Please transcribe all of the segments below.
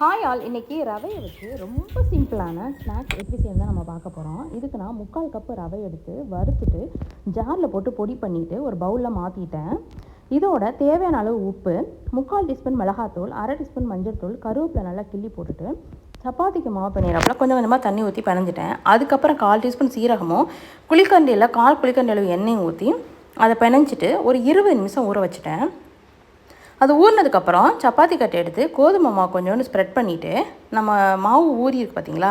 Hi all, இன்றைக்கி ரவையை வச்சு ரொம்ப சிம்பிளான ஸ்நாக்ஸ் எப்படி செய்யணும் நம்ம பார்க்க போகிறோம். இதுக்கு நான் 3/4 கப்பு ரவை எடுத்து வறுத்துட்டு ஜாரில் போட்டு பொடி பண்ணிவிட்டு ஒரு பவுலில் மாற்றிட்டேன். இதோட தேவையான அளவு உப்பு, 3/4 டீஸ்பூன் மிளகாத்தூள், 1/2 டீஸ்பூன் மஞ்சள் தூள், கருவேப்பிலை நல்லா கிள்ளி போட்டுட்டு சப்பாத்திக்கு மாவு பண்ணிடுறப்பல கொஞ்சம் கொஞ்சமாக தண்ணி ஊற்றி பிணைஞ்சிட்டேன். அதுக்கப்புறம் 1/4 டீஸ்பூன் சீரகமும் குழிக்கண்டியில் 1/4 குழிக்கண்டி அளவு எண்ணெயும் ஊற்றி அதை பிணைஞ்சிட்டு ஒரு 20 நிமிஷம் ஊற வச்சுட்டேன். அது ஊறினதுக்கப்புறம் சப்பாத்தி கட்டை எடுத்து கோதுமை மாவு கொஞ்சோண்டு ஸ்ப்ரெட் பண்ணிவிட்டு நம்ம மாவு ஊறி இருக்குது பார்த்திங்களா,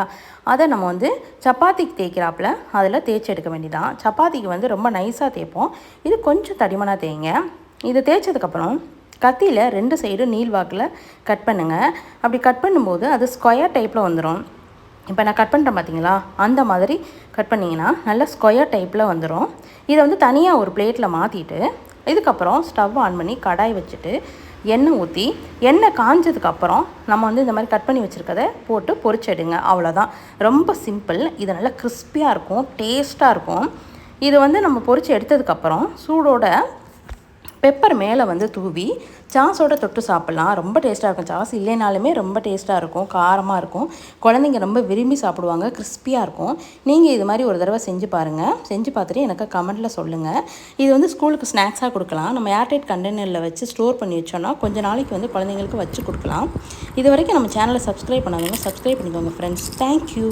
அதை நம்ம சப்பாத்திக்கு தேய்க்கிறாப்புல அதில் தேய்ச்சி எடுக்க வேண்டியதான். சப்பாத்திக்கு ரொம்ப நைஸாக தேய்ப்போம், இது கொஞ்சம் தடிமனாக தேய்ங்க. இது தேய்ச்சதுக்கப்புறம் கத்தியில் 2 சைடு நீள்வாக்கில் கட் பண்ணுங்கள். அப்படி கட் பண்ணும்போது அது ஸ்கொயர் டைப்பில் வந்துடும். இப்போ நான் கட் பண்ணுறேன் பார்த்தீங்களா, அந்த மாதிரி கட் பண்ணிங்கன்னா நல்லா ஸ்கொயர் டைப்பில் வந்துடும். இதை தனியாக ஒரு பிளேட்டில் மாற்றிட்டு இதுக்கப்புறம் ஸ்டவ் ஆன் பண்ணி கடாய் வச்சுட்டு எண்ணெய் ஊற்றி எண்ணெய் காஞ்சதுக்கப்புறம் நம்ம இந்த மாதிரி கட் பண்ணி வச்சுருக்கதை போட்டு பொரிச்செடுங்க. அவ்வளோதான், ரொம்ப சிம்பிள். இது நல்லா கிறிஸ்பியாக இருக்கும், டேஸ்ட்டாக இருக்கும். இது நம்ம பொரிச்சு எடுத்ததுக்கப்புறம் சூடோட பெப்பர் மேலே தூவி சாஸோடு தொட்டு சாப்பிட்லாம். ரொம்ப டேஸ்ட்டாக இருக்கும். சாஸ் இல்லைனாலுமே ரொம்ப டேஸ்ட்டாக இருக்கும், காரமாக இருக்கும். குழந்தைங்க ரொம்ப விரும்பி சாப்பிடுவாங்க, கிறிஸ்பியாக இருக்கும். நீங்கள் இது மாதிரி ஒரு தடவை செஞ்சு பாருங்கள். செஞ்சு பார்த்துட்டு எனக்கு கமெண்ட்டில் சொல்லுங்கள். இது ஸ்கூலுக்கு ஸ்நாக்ஸாக கொடுக்கலாம். நம்ம ஏர்டைட் கண்டெய்னரில் வச்சு ஸ்டோர் பண்ணி வச்சோன்னா கொஞ்சம் நாளைக்கு குழந்தைங்களுக்கு வச்சு கொடுக்கலாம். இது வரைக்கும் நம்ம சேனலை சப்ஸ்கிரைப் பண்ணாதவங்க சப்ஸ்கிரைப் பண்ணிக்கோங்க ஃப்ரெண்ட்ஸ். தேங்க்யூ.